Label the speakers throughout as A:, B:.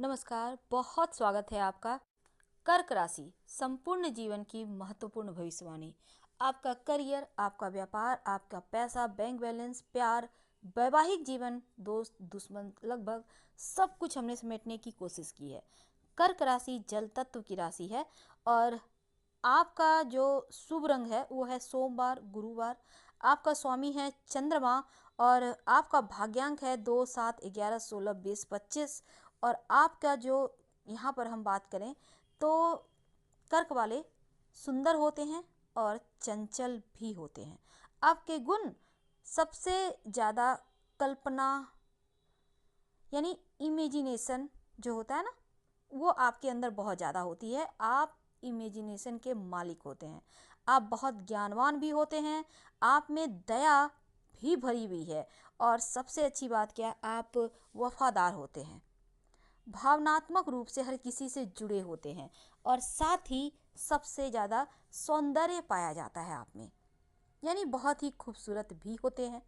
A: नमस्कार, बहुत स्वागत है आपका। कर्क राशि संपूर्ण जीवन की महत्वपूर्ण भविष्यवाणी। आपका करियर, आपका व्यापार, आपका पैसा, बैंक बैलेंस, प्यार, वैवाहिक जीवन, दोस्त, दुश्मन, लगभग सब कुछ हमने समेटने की कोशिश की है। कर्क राशि जल तत्व की राशि है और आपका जो शुभ रंग है वो है सोमवार, गुरुवार। आपका स्वामी है चंद्रमा और आपका भाग्यांक है 2, 7, 11, 16, 20, 25। और आपका जो यहाँ पर हम बात करें तो कर्क वाले सुंदर होते हैं और चंचल भी होते हैं। आपके गुण सबसे ज़्यादा कल्पना यानी इमेजिनेशन जो होता है ना, वो आपके अंदर बहुत ज़्यादा होती है। आप इमेजिनेशन के मालिक होते हैं। आप बहुत ज्ञानवान भी होते हैं। आप में दया भी भरी हुई है और सबसे अच्छी बात क्या है, आप वफादार होते हैं। भावनात्मक रूप से हर किसी से जुड़े होते हैं और साथ ही सबसे ज़्यादा सौंदर्य पाया जाता है आप में, यानी बहुत ही खूबसूरत भी होते हैं।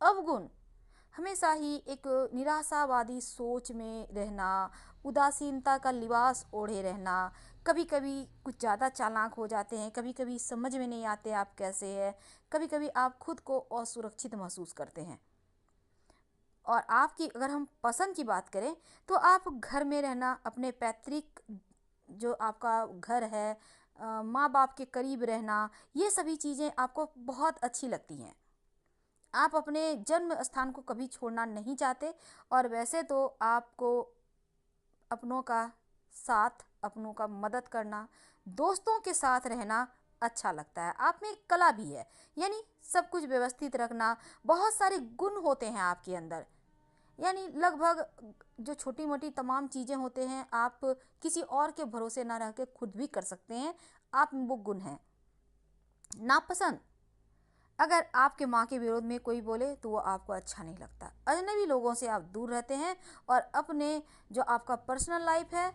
A: अवगुण हमेशा ही एक निराशावादी सोच में रहना, उदासीनता का लिबास ओढ़े रहना, कभी कभी कुछ ज़्यादा चालाक हो जाते हैं, कभी कभी समझ में नहीं आते आप कैसे हैं, कभी कभी आप खुद को असुरक्षित महसूस करते हैं। और आपकी अगर हम पसंद की बात करें तो आप घर में रहना, अपने पैतृक जो आपका घर है, माँ बाप के करीब रहना, ये सभी चीज़ें आपको बहुत अच्छी लगती हैं। आप अपने जन्म स्थान को कभी छोड़ना नहीं चाहते और वैसे तो आपको अपनों का साथ, अपनों का मदद करना, दोस्तों के साथ रहना अच्छा लगता है। आप में एक कला भी है, यानी सब कुछ व्यवस्थित रखना, बहुत सारे गुण होते हैं आपके अंदर। यानी लगभग जो छोटी मोटी तमाम चीज़ें होते हैं आप किसी और के भरोसे ना रह के खुद भी कर सकते हैं। आप में वो गुण हैं। नापसंद, अगर आपके माँ के विरोध में कोई बोले तो वो आपको अच्छा नहीं लगता। अजनबी लोगों से आप दूर रहते हैं और अपने जो आपका पर्सनल लाइफ है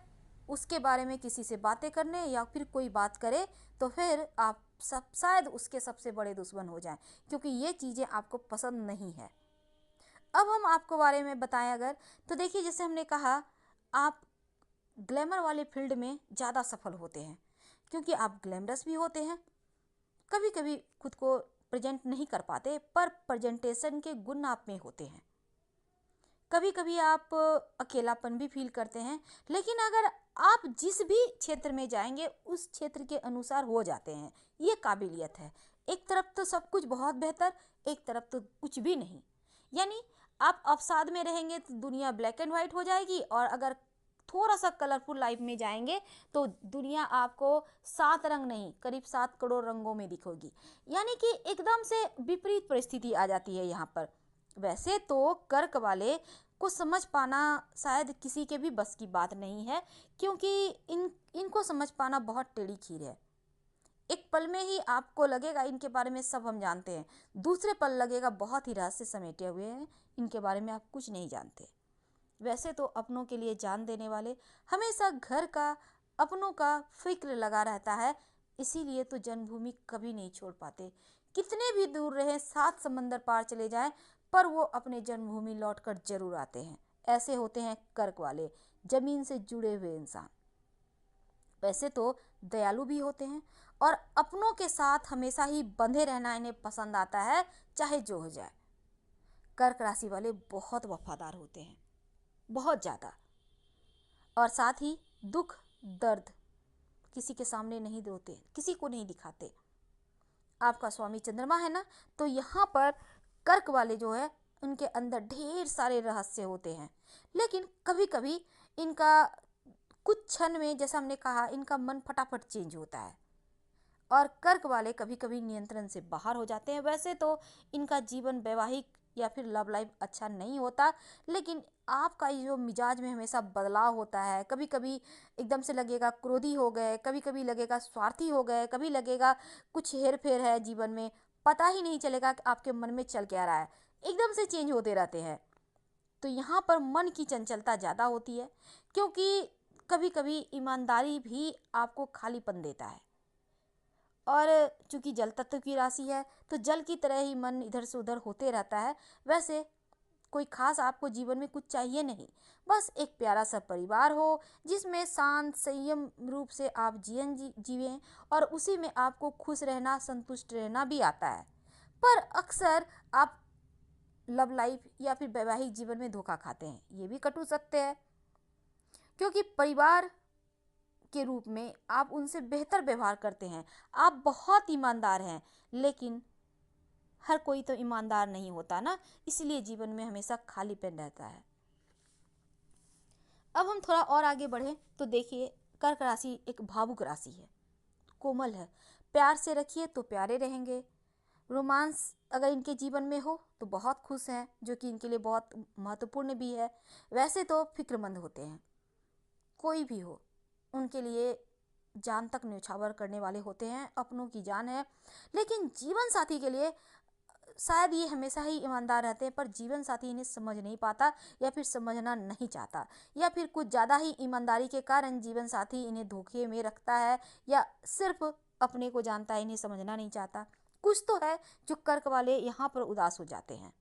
A: उसके बारे में किसी से बातें करने या फिर कोई बात करे तो फिर आप सब शायद उसके सबसे बड़े दुश्मन हो जाएं, क्योंकि ये चीज़ें आपको पसंद नहीं है। अब हम आपको बारे में बताएं अगर, तो देखिए जैसे हमने कहा, आप ग्लैमर वाले फील्ड में ज़्यादा सफल होते हैं क्योंकि आप ग्लैमरस भी होते हैं। कभी कभी खुद को प्रेजेंट नहीं कर पाते पर प्रेजेंटेशन के गुण आप में होते हैं। कभी कभी आप अकेलापन भी फील करते हैं, लेकिन अगर आप जिस भी क्षेत्र में जाएंगे उस क्षेत्र के अनुसार हो जाते हैं। ये काबिलियत है। एक तरफ तो सब कुछ बहुत बेहतर, एक तरफ तो कुछ भी नहीं। यानी आप अवसाद में रहेंगे तो दुनिया ब्लैक एंड वाइट हो जाएगी और अगर थोड़ा सा कलरफुल लाइफ में जाएंगे तो दुनिया आपको 7 रंग नहीं, करीब 7 करोड़ रंगों में दिखेगी। यानी कि एकदम से विपरीत परिस्थिति आ जाती है यहाँ पर। वैसे तो कर्क वाले को समझ पाना शायद किसी के भी बस की बात नहीं है, क्योंकि इनको समझ पाना बहुत टेढ़ी खीर है। एक पल में ही आपको लगेगा इनके बारे में सब हम जानते हैं, दूसरे पल लगेगा बहुत ही रहस्य समेटे हुए हैं, इनके बारे में आप कुछ नहीं जानते। वैसे तो अपनों के लिए जान देने वाले, हमेशा घर का, अपनों का फिक्र लगा रहता है, इसीलिए तो जन्मभूमि कभी नहीं छोड़ पाते। कितने भी दूर रहे, 7 समंदर पार चले जाएं, पर वो अपने जन्मभूमि लौटकर जरूर आते हैं। ऐसे होते हैं कर्क वाले, जमीन से जुड़े हुए इंसान। वैसे तो दयालु भी होते हैं और अपनों के साथ हमेशा ही बंधे रहना इन्हें पसंद आता है, चाहे जो हो जाए। कर्क राशि वाले बहुत वफादार होते हैं, बहुत ज़्यादा। और साथ ही दुख, दर्द किसी के सामने नहीं रोते, किसी को नहीं दिखाते। आपका स्वामी चंद्रमा है ना, तो यहाँ पर कर्क वाले जो है उनके अंदर ढेर सारे रहस्य होते हैं, लेकिन कभी कभी इनका कुछ क्षण में, जैसा हमने कहा, इनका मन फटाफट चेंज होता है और कर्क वाले कभी कभी नियंत्रण से बाहर हो जाते हैं। वैसे तो इनका जीवन वैवाहिक या फिर लव लाइफ अच्छा नहीं होता, लेकिन आपका ये जो मिजाज में हमेशा बदलाव होता है, कभी कभी एकदम से लगेगा क्रोधी हो गए, कभी कभी लगेगा स्वार्थी हो गए, कभी लगेगा कुछ हेर फेर है जीवन में, पता ही नहीं चलेगा कि आपके मन में चल क्या रहा है, एकदम से चेंज होते रहते हैं। तो यहाँ पर मन की चंचलता ज़्यादा होती है, क्योंकि कभी कभी ईमानदारी भी आपको खालीपन देता है। और चूंकि जल तत्व की राशि है तो जल की तरह ही मन इधर से उधर होते रहता है। वैसे कोई खास आपको जीवन में कुछ चाहिए नहीं, बस एक प्यारा सा परिवार हो जिसमें शांत संयम रूप से आप जीवें और उसी में आपको खुश रहना, संतुष्ट रहना भी आता है। पर अक्सर आप लव लाइफ या फिर वैवाहिक जीवन में धोखा खाते हैं, ये भी कटु सत्य है। क्योंकि परिवार के रूप में आप उनसे बेहतर व्यवहार करते हैं, आप बहुत ईमानदार हैं, लेकिन हर कोई तो ईमानदार नहीं होता ना, इसलिए जीवन में हमेशा खालीपन रहता है। अब हम थोड़ा और आगे बढ़े तो देखिए, कर्क राशि एक भावुक राशि है, कोमल है। प्यार से रखिए तो प्यारे रहेंगे। रोमांस अगर इनके जीवन में हो तो बहुत खुश हैं, जो कि इनके लिए बहुत महत्वपूर्ण भी है। वैसे तो फिक्रमंद होते हैं, कोई भी हो उनके लिए जान तक न्यौछावर करने वाले होते हैं, अपनों की जान है। लेकिन जीवन साथी के लिए शायद ये हमेशा ही ईमानदार रहते हैं, पर जीवन साथी इन्हें समझ नहीं पाता या फिर समझना नहीं चाहता, या फिर कुछ ज़्यादा ही ईमानदारी के कारण जीवन साथी इन्हें धोखे में रखता है, या सिर्फ अपने को जानता है, इन्हें समझना नहीं चाहता। कुछ तो है जो कर्क वाले यहाँ पर उदास हो जाते हैं।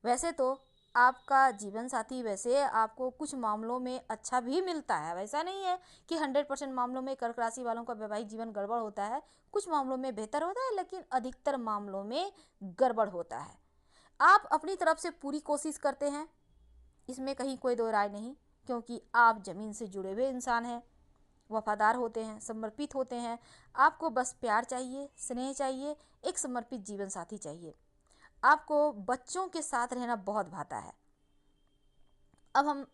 A: वैसे तो आपका जीवन साथी वैसे आपको कुछ मामलों में अच्छा भी मिलता है, वैसा नहीं है कि 100% मामलों में कर्क राशि वालों का वैवाहिक जीवन गड़बड़ होता है। कुछ मामलों में बेहतर होता है, लेकिन अधिकतर मामलों में गड़बड़ होता है। आप अपनी तरफ से पूरी कोशिश करते हैं, इसमें कहीं कोई दो राय नहीं, क्योंकि आप ज़मीन से जुड़े हुए इंसान हैं, वफादार होते हैं, समर्पित होते हैं। आपको बस प्यार चाहिए, स्नेह चाहिए, एक समर्पित जीवन साथी चाहिए। आपको बच्चों के साथ रहना बहुत भाता है। अब हम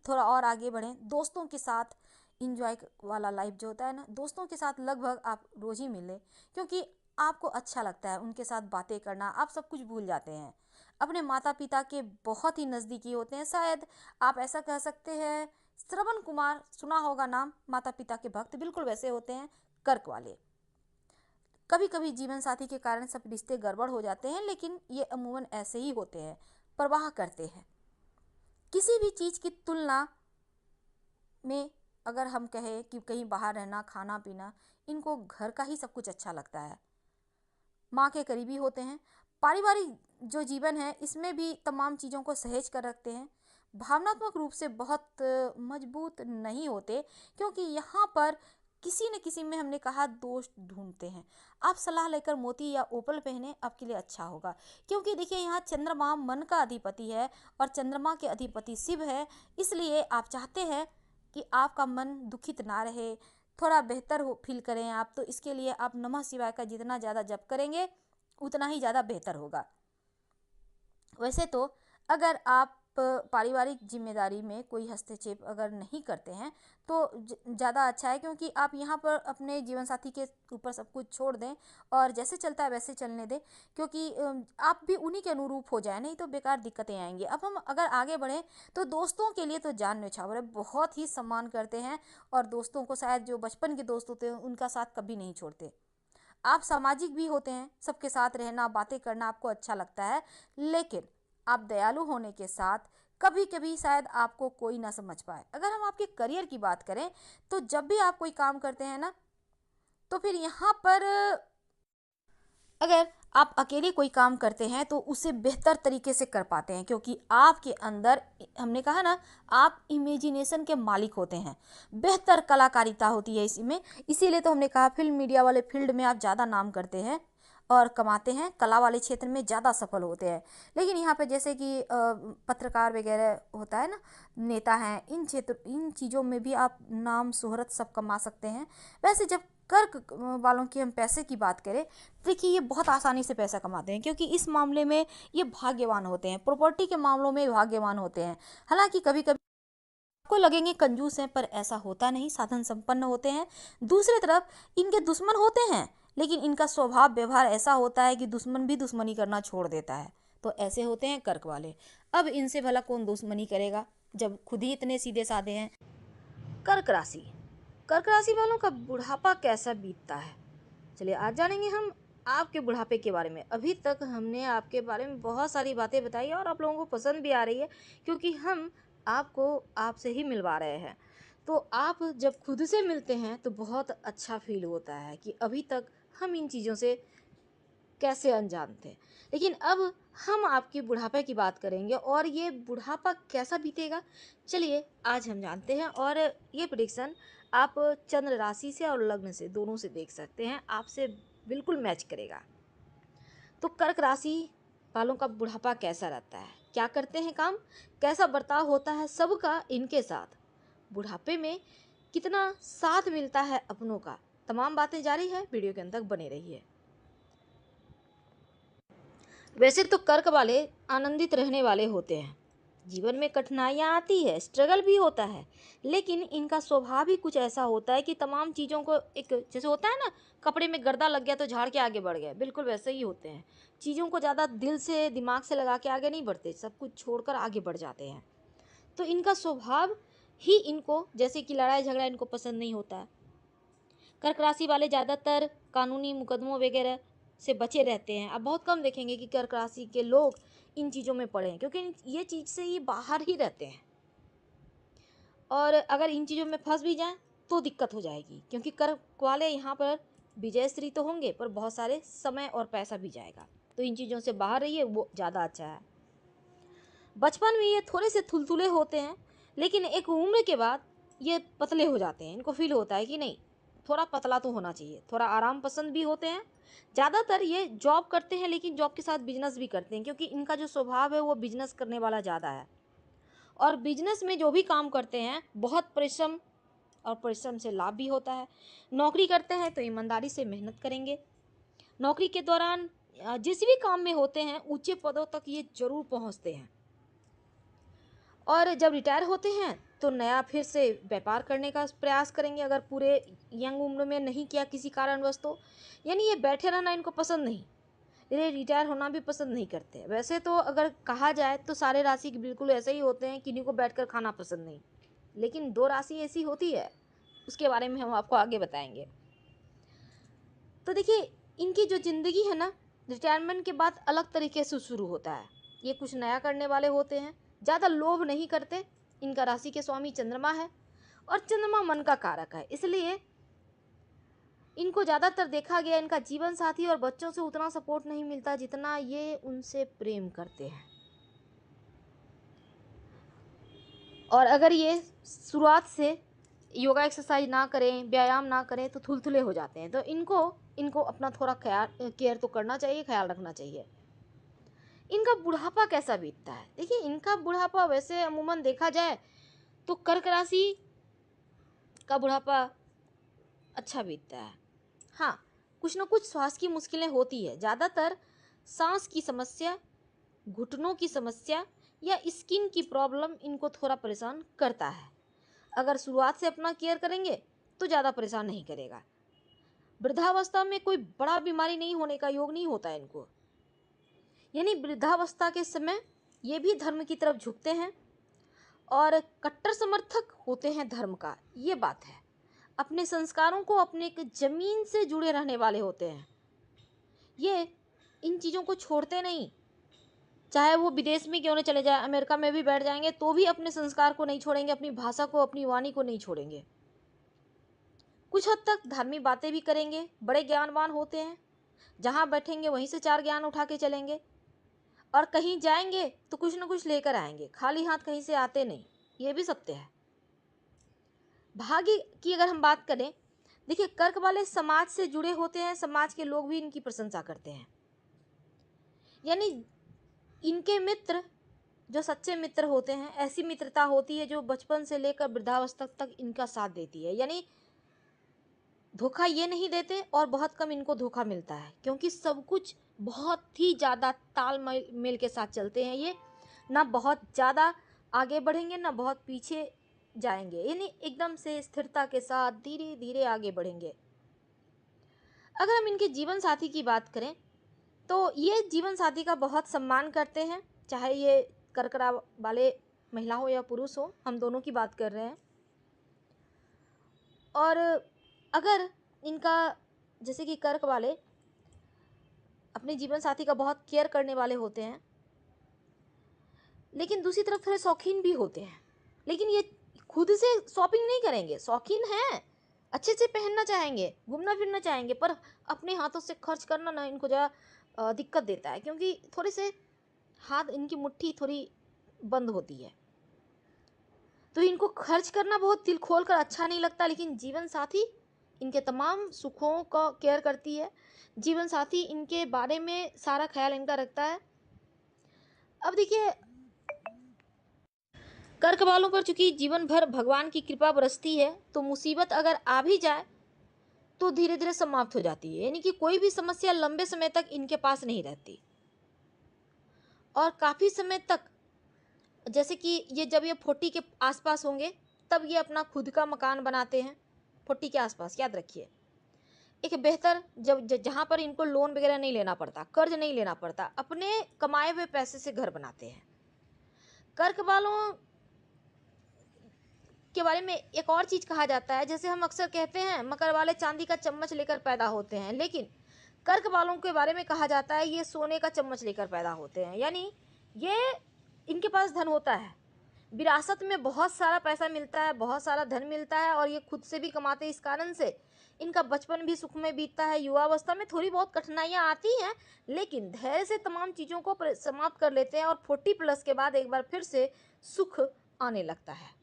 A: थोड़ा और आगे बढ़ें, दोस्तों के साथ इंजॉय वाला लाइफ जो होता है ना, दोस्तों के साथ लगभग आप रोज़ ही मिलें, क्योंकि आपको अच्छा लगता है उनके साथ बातें करना, आप सब कुछ भूल जाते हैं। अपने माता पिता के बहुत ही नज़दीकी होते हैं, शायद आप ऐसा कह सकते हैं। श्रवण कुमार सुना होगा नाम, माता पिता के भक्त, बिल्कुल वैसे होते हैं कर्क वाले। कभी कभी जीवन साथी के कारण सब रिश्ते गड़बड़ हो जाते हैं, लेकिन ये अमूमन ऐसे ही होते हैं, परवाह करते हैं। किसी भी चीज़ की तुलना में अगर हम कहें कि कहीं बाहर रहना, खाना पीना, इनको घर का ही सब कुछ अच्छा लगता है। माँ के करीबी होते हैं। पारिवारिक जो जीवन है इसमें भी तमाम चीज़ों को सहेज कर रखते हैं। भावनात्मक रूप से बहुत मजबूत नहीं होते, क्योंकि यहाँ पर किसी न किसी में हमने कहा दोष ढूंढते हैं। आप सलाह लेकर मोती या ओपल पहने, आपके लिए अच्छा होगा, क्योंकि देखिए यहाँ चंद्रमा मन का अधिपति है और चंद्रमा के अधिपति शिव है, इसलिए आप चाहते हैं कि आपका मन दुखित ना रहे, थोड़ा बेहतर हो फील करें आप, तो इसके लिए आप नमः शिवाय का जितना ज़्यादा जप करेंगे उतना ही ज़्यादा बेहतर होगा। वैसे तो अगर आप पारिवारिक जिम्मेदारी में कोई हस्तक्षेप अगर नहीं करते हैं तो ज़्यादा अच्छा है, क्योंकि आप यहाँ पर अपने जीवन साथी के ऊपर सब कुछ छोड़ दें और जैसे चलता है वैसे चलने दें, क्योंकि आप भी उन्हीं के अनुरूप हो जाए, नहीं तो बेकार दिक्कतें आएंगी। अब हम अगर आगे बढ़ें तो दोस्तों के लिए तो जान न्यौछावर है, बहुत ही सम्मान करते हैं, और दोस्तों को शायद जो बचपन के दोस्त होते हैं उनका साथ कभी नहीं छोड़ते। आप सामाजिक भी होते हैं, सबके साथ रहना, बातें करना आपको अच्छा लगता है, लेकिन आप दयालु होने के साथ कभी कभी शायद आपको कोई ना समझ पाए। अगर हम आपके करियर की बात करें तो जब भी आप कोई काम करते हैं ना, तो फिर यहाँ पर अगर आप अकेले कोई काम करते हैं तो उसे बेहतर तरीके से कर पाते हैं, क्योंकि आपके अंदर, हमने कहा ना, आप इमेजिनेशन के मालिक होते हैं, बेहतर कलाकारिता होती है इसमें। इसीलिए तो हमने कहा फिल्म मीडिया वाले फील्ड में आप ज़्यादा नाम करते हैं और कमाते हैं, कला वाले क्षेत्र में ज़्यादा सफल होते हैं। लेकिन यहाँ पे जैसे कि पत्रकार वगैरह होता है ना, नेता हैं, इन चीज़ों में भी आप नाम शोहरत सब कमा सकते हैं। वैसे जब कर्क वालों की हम पैसे की बात करें, देखिए ये बहुत आसानी से पैसा कमाते हैं, क्योंकि इस मामले में ये भाग्यवान होते हैं, प्रॉपर्टी के मामलों में भाग्यवान होते हैं। हालांकि कभी कभी आपको लगेंगे कंजूस हैं, पर ऐसा होता नहीं, साधन संपन्न होते हैं। दूसरी तरफ इनके दुश्मन होते हैं, लेकिन इनका स्वभाव व्यवहार ऐसा होता है कि दुश्मन भी दुश्मनी करना छोड़ देता है। तो ऐसे होते हैं कर्क वाले। अब इनसे भला कौन दुश्मनी करेगा जब खुद ही इतने सीधे साधे हैं। कर्क राशि, कर्क राशि वालों का बुढ़ापा कैसा बीतता है, चलिए आज जानेंगे हम आपके बुढ़ापे के बारे में। अभी तक हमने आपके बारे में बहुत सारी बातें बताई और आप लोगों को पसंद भी आ रही है, क्योंकि हम आपको आपसे ही मिलवा रहे हैं। तो आप जब खुद से मिलते हैं तो बहुत अच्छा फील होता है कि अभी तक हम इन चीज़ों से कैसे अनजान थे। लेकिन अब हम आपके बुढ़ापे की बात करेंगे और ये बुढ़ापा कैसा बीतेगा, चलिए आज हम जानते हैं। और ये प्रेडिक्शन आप चंद्र राशि से और लग्न से दोनों से देख सकते हैं, आपसे बिल्कुल मैच करेगा। तो कर्क राशि वालों का बुढ़ापा कैसा रहता है, क्या करते हैं काम, कैसा बर्ताव होता है सबका इनके साथ, बुढ़ापे में कितना साथ मिलता है अपनों का, तमाम बातें जारी है, वीडियो के अंत तक बने रहिए। वैसे तो कर्क वाले आनंदित रहने वाले होते हैं, जीवन में कठिनाइयाँ आती है, स्ट्रगल भी होता है, लेकिन इनका स्वभाव ही कुछ ऐसा होता है कि तमाम चीज़ों को एक जैसे होता है ना, कपड़े में गर्दा लग गया तो झाड़ के आगे बढ़ गए, बिल्कुल वैसे ही होते हैं। चीज़ों को ज़्यादा दिल से दिमाग से लगा के आगे नहीं बढ़ते, सब कुछ छोड़कर आगे बढ़ जाते हैं। तो इनका स्वभाव ही इनको, जैसे कि लड़ाई झगड़ा इनको पसंद नहीं होता है। कर्क राशि वाले ज़्यादातर कानूनी मुकदमों वगैरह से बचे रहते हैं। आप बहुत कम देखेंगे कि कर्क राशि के लोग इन चीज़ों में पड़े हैं, क्योंकि ये चीज़ से ये बाहर ही रहते हैं। और अगर इन चीज़ों में फंस भी जाएं तो दिक्कत हो जाएगी, क्योंकि कर्क वाले यहाँ पर विजयश्री तो होंगे पर बहुत सारे समय और पैसा भी जाएगा। तो इन चीज़ों से बाहर रहिए, वो ज़्यादा अच्छा है। बचपन में ये थोड़े से थुलथुले होते हैं, लेकिन एक उम्र के बाद ये पतले हो जाते हैं। इनको फील होता है कि नहीं, थोड़ा पतला तो होना चाहिए, थोड़ा आराम पसंद भी होते हैं। ज़्यादातर ये जॉब करते हैं, लेकिन जॉब के साथ बिजनेस भी करते हैं, क्योंकि इनका जो स्वभाव है वो बिजनेस करने वाला ज़्यादा है। और बिजनेस में जो भी काम करते हैं बहुत परिश्रम, और परिश्रम से लाभ भी होता है। नौकरी करते हैं तो ईमानदारी से मेहनत करेंगे। नौकरी के दौरान जिस भी काम में होते हैं ऊंचे पदों तक ये जरूर पहुंचते हैं। और जब रिटायर होते हैं तो नया फिर से व्यापार करने का प्रयास करेंगे, अगर पूरे यंग उम्र में नहीं किया किसी कारणवश तो। यानी ये बैठे रहना इनको पसंद नहीं, ये रिटायर होना भी पसंद नहीं करते। वैसे तो अगर कहा जाए तो सारे राशि बिल्कुल ऐसे ही होते हैं, किन्हीं को बैठकर खाना पसंद नहीं, लेकिन 2 राशि ऐसी होती है, उसके बारे में हम आपको आगे बताएंगे। तो देखिए, इनकी जो ज़िंदगी है ना, रिटायरमेंट के बाद अलग तरीके से शुरू होता है। ये कुछ नया करने वाले होते हैं, ज़्यादा लोभ नहीं करते। इनका राशि के स्वामी चंद्रमा है, और चंद्रमा मन का कारक है, इसलिए इनको ज़्यादातर देखा गया इनका जीवन साथी और बच्चों से उतना सपोर्ट नहीं मिलता जितना ये उनसे प्रेम करते हैं। और अगर ये शुरुआत से योगा एक्सरसाइज ना करें, व्यायाम ना करें तो थुलथुले हो जाते हैं। तो इनको अपना थोड़ा केयर तो करना चाहिए, ख्याल रखना चाहिए। इनका बुढ़ापा कैसा बीतता है, देखिए इनका बुढ़ापा वैसे अमूमन देखा जाए तो कर्क राशि का बुढ़ापा अच्छा बीतता है। हाँ, कुछ ना कुछ स्वास्थ्य की मुश्किलें होती है, ज़्यादातर सांस की समस्या, घुटनों की समस्या या स्किन की प्रॉब्लम इनको थोड़ा परेशान करता है। अगर शुरुआत से अपना केयर करेंगे तो ज़्यादा परेशान नहीं करेगा। वृद्धावस्था में कोई बड़ा बीमारी नहीं होने का योग नहीं होता है इनको, यानी वृद्धावस्था के समय ये भी धर्म की तरफ झुकते हैं और कट्टर समर्थक होते हैं धर्म का, ये बात है। अपने संस्कारों को, अपने एक जमीन से जुड़े रहने वाले होते हैं। ये इन चीज़ों को छोड़ते नहीं, चाहे वो विदेश में क्यों न चले जाए, अमेरिका में भी बैठ जाएंगे तो भी अपने संस्कार को नहीं छोड़ेंगे, अपनी भाषा को, अपनी वाणी को नहीं छोड़ेंगे। कुछ हद तक धार्मिक बातें भी करेंगे, बड़े ज्ञानवान होते हैं, जहाँ बैठेंगे वहीं से 4 ज्ञान उठा के चलेंगे। और कहीं जाएंगे तो कुछ ना कुछ लेकर आएंगे, खाली हाथ कहीं से आते नहीं, ये भी सत्य है। भाग्य की अगर हम बात करें, देखिए कर्क वाले समाज से जुड़े होते हैं, समाज के लोग भी इनकी प्रशंसा करते हैं। यानी इनके मित्र जो सच्चे मित्र होते हैं, ऐसी मित्रता होती है जो बचपन से लेकर वृद्धावस्था तक इनका साथ देती है। यानी धोखा ये नहीं देते और बहुत कम इनको धोखा मिलता है, क्योंकि सब कुछ बहुत ही ज़्यादा तालमेल के साथ चलते हैं। ये ना बहुत ज़्यादा आगे बढ़ेंगे ना बहुत पीछे जाएंगे, यानी एकदम से स्थिरता के साथ धीरे धीरे आगे बढ़ेंगे। अगर हम इनके जीवन साथी की बात करें तो ये जीवन साथी का बहुत सम्मान करते हैं, चाहे ये कर्क वाले महिला हो या पुरुष हो, हम दोनों की बात कर रहे हैं। और अगर इनका, जैसे कि कर्क वाले अपने जीवन साथी का बहुत केयर करने वाले होते हैं, लेकिन दूसरी तरफ थोड़े शौकीन भी होते हैं। लेकिन ये खुद से शॉपिंग नहीं करेंगे, शौकीन हैं, अच्छे से पहनना चाहेंगे, घूमना फिरना चाहेंगे, पर अपने हाथों से खर्च करना ना इनको ज़रा दिक्कत देता है, क्योंकि थोड़े से हाथ, इनकी मुट्ठी थोड़ी बंद होती है। तो इनको खर्च करना बहुत दिल खोल कर अच्छा नहीं लगता, लेकिन जीवन साथी इनके तमाम सुखों का केयर करती है। जीवन साथी इनके बारे में सारा ख्याल इनका रखता है। अब देखिए, कर्क वालों पर चूंकि जीवन भर भगवान की कृपा बरसती है, तो मुसीबत अगर आ भी जाए तो धीरे धीरे समाप्त हो जाती है, यानी कि कोई भी समस्या लंबे समय तक इनके पास नहीं रहती। और काफ़ी समय तक, जैसे कि ये जब ये 40 के आसपास होंगे तब ये अपना खुद का मकान बनाते हैं। 40 के आसपास, याद रखिए, एक बेहतर, जहाँ पर इनको लोन वगैरह नहीं लेना पड़ता, कर्ज नहीं लेना पड़ता, अपने कमाए हुए पैसे से घर बनाते हैं। कर्क वालों के बारे में एक और चीज कहा जाता है, जैसे हम अक्सर कहते हैं मकर वाले चांदी का चम्मच लेकर पैदा होते हैं, लेकिन कर्क वालों के बारे में कहा जाता है ये सोने का चम्मच लेकर पैदा होते हैं। यानी ये, इनके पास धन होता है, विरासत में बहुत सारा पैसा मिलता है, बहुत सारा धन मिलता है, और ये खुद से भी कमाते हैं। इस कारण से इनका बचपन भी सुख में बीतता है। युवावस्था में थोड़ी बहुत कठिनाइयाँ आती हैं, लेकिन धैर्य से तमाम चीज़ों को समाप्त कर लेते हैं, और 40+ के बाद एक बार फिर से सुख आने लगता है।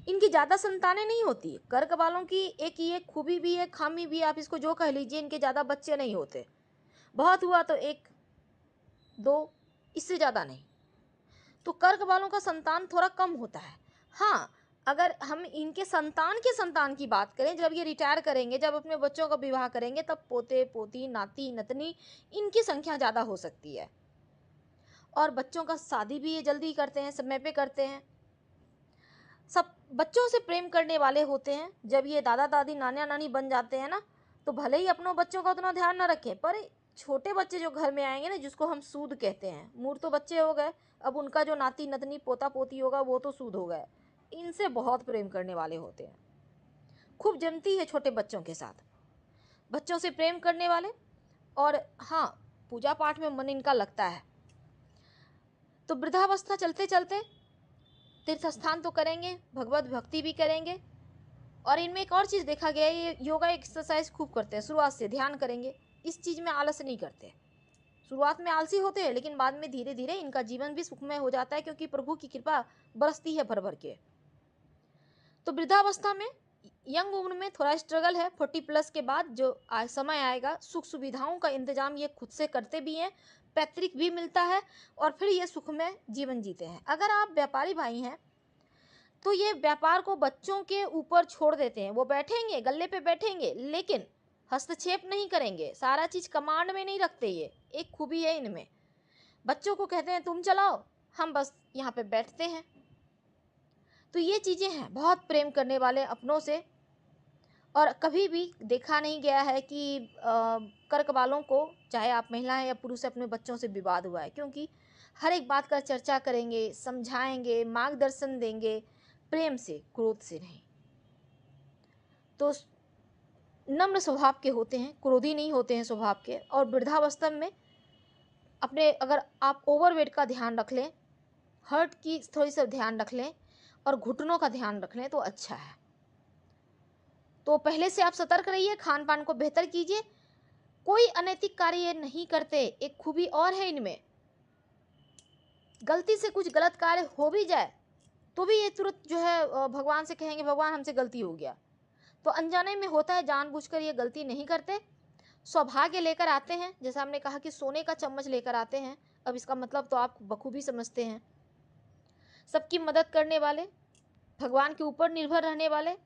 A: इनकी ज़्यादा संतानें नहीं होती। कर्क वालों की एक ये खूबी भी है, खामी भी है, आप इसको जो कह लीजिए, इनके ज़्यादा बच्चे नहीं होते। बहुत हुआ तो 1 2, इससे ज़्यादा नहीं। तो कर्क वालों का संतान थोड़ा कम होता है। हाँ, अगर हम इनके संतान के संतान की बात करें, जब ये रिटायर करेंगे, जब अपने बच्चों का विवाह करेंगे, तब पोते पोती, नाती नतनी, इनकी संख्या ज़्यादा हो सकती है। और बच्चों का शादी भी ये जल्दी करते हैं, समय पे करते हैं। सब बच्चों से प्रेम करने वाले होते हैं। जब ये दादा दादी, नाना नानी बन जाते हैं ना, तो भले ही अपनों बच्चों का उतना ध्यान ना रखें, पर छोटे बच्चे जो घर में आएंगे ना, जिसको हम सूद कहते हैं, मूर तो बच्चे हो गए, अब उनका जो नाती नतनी पोता पोती होगा वो तो सूद हो गए, इनसे बहुत प्रेम करने वाले होते हैं। खूब जमती है छोटे बच्चों के साथ, बच्चों से प्रेम करने वाले। और हाँ, पूजा पाठ में मन इनका लगता है। तो वृद्धावस्था चलते चलते तीर्थ स्थान तो करेंगे, भगवत भक्ति भी करेंगे। और इनमें एक और चीज़ देखा गया है, ये योगा एक्सरसाइज खूब करते हैं। शुरुआत से ध्यान करेंगे, इस चीज़ में आलस नहीं करते। शुरुआत में आलसी होते हैं, लेकिन बाद में धीरे धीरे इनका जीवन भी सुखमय हो जाता है, क्योंकि प्रभु की कृपा बरसती है भर भर के। तो वृद्धावस्था में, यंग उम्र में थोड़ा स्ट्रगल है। 40+ के बाद जो समय आएगा, सुख सुविधाओं का इंतजाम ये खुद से करते भी हैं, पैतृक भी मिलता है, और फिर ये सुखमय जीवन जीते हैं। अगर आप व्यापारी भाई हैं तो ये व्यापार को बच्चों के ऊपर छोड़ देते हैं। वो बैठेंगे, गल्ले पे बैठेंगे, लेकिन हस्तक्षेप नहीं करेंगे। सारा चीज़ कमांड में नहीं रखते, ये एक खूबी है इनमें। बच्चों को कहते हैं तुम चलाओ, हम बस यहाँ पे बैठते हैं। तो ये चीज़ें हैं, बहुत प्रेम करने वाले अपनों से। और कभी भी देखा नहीं गया है कि कर्क वालों को, चाहे आप महिला हैं या पुरुष, अपने बच्चों से विवाद हुआ है, क्योंकि हर एक बात का चर्चा करेंगे, समझाएंगे, मार्गदर्शन देंगे, प्रेम से, क्रोध से नहीं। तो नम्र स्वभाव के होते हैं, क्रोधी नहीं होते हैं स्वभाव के। और वृद्धावस्था में अपने, अगर आप ओवरवेट का ध्यान रख लें, हर्ट की थोड़ी सा ध्यान रख लें, और घुटनों का ध्यान रख लें, तो अच्छा है। तो पहले से आप सतर्क रहिए, खान पान को बेहतर कीजिए, कोई अनैतिक कार्य नहीं करते। एक खूबी और है इनमें, गलती से कुछ गलत कार्य हो भी जाए तो भी ये तुरंत जो है भगवान से कहेंगे, भगवान हमसे गलती हो गया। तो अनजाने में होता है, जानबूझकर ये गलती नहीं करते। सौभाग्य लेकर आते हैं, जैसा हमने कहा कि सोने का चम्मच लेकर आते हैं। अब इसका मतलब तो आप बखूबी समझते हैं। सबकी मदद करने वाले, भगवान के ऊपर निर्भर रहने वाले,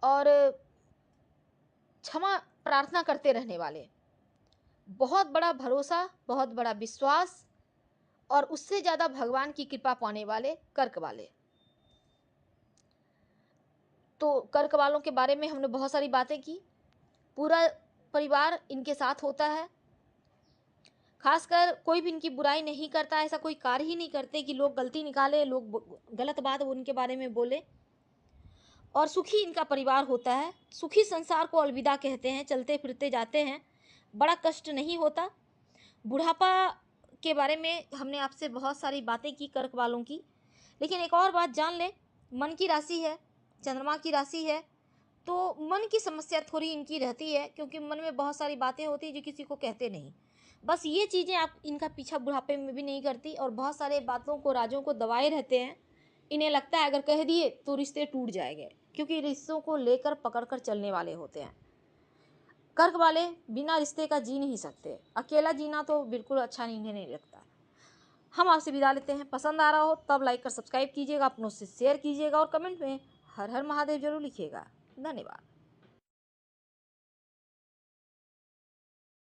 A: और क्षमा प्रार्थना करते रहने वाले, बहुत बड़ा भरोसा, बहुत बड़ा विश्वास, और उससे ज़्यादा भगवान की कृपा पाने वाले कर्क वाले। तो कर्क वालों के बारे में हमने बहुत सारी बातें की। पूरा परिवार इनके साथ होता है, खासकर कोई भी इनकी बुराई नहीं करता। ऐसा कोई कार्य ही नहीं करते कि लोग गलती निकाले, लोग गलत बात उनके बारे में बोले। और सुखी इनका परिवार होता है। सुखी संसार को अलविदा कहते हैं, चलते फिरते जाते हैं, बड़ा कष्ट नहीं होता। बुढ़ापा के बारे में हमने आपसे बहुत सारी बातें की कर्क वालों की, लेकिन एक और बात जान लें, मन की राशि है, चंद्रमा की राशि है, तो मन की समस्या थोड़ी इनकी रहती है, क्योंकि मन में बहुत सारी बातें होती हैं जो किसी को कहते नहीं। बस ये चीज़ें आप इनका पीछा बुढ़ापे में भी नहीं करती और बहुत सारे बातों को राजों को दबाए रहते हैं। इन्हें लगता है अगर कह दिए तो रिश्ते टूट जाएंगे, क्योंकि रिश्तों को लेकर पकड़ कर चलने वाले होते हैं। कर्क वाले बिना रिश्ते का जी नहीं सकते, अकेला जीना तो बिल्कुल अच्छा इन्हें नहीं लगता। हम आपसे विदा लेते हैं। पसंद आ रहा हो तब लाइक कर सब्सक्राइब कीजिएगा, अपनों से शेयर कीजिएगा और कमेंट में हर हर महादेव जरूर लिखिएगा। धन्यवाद।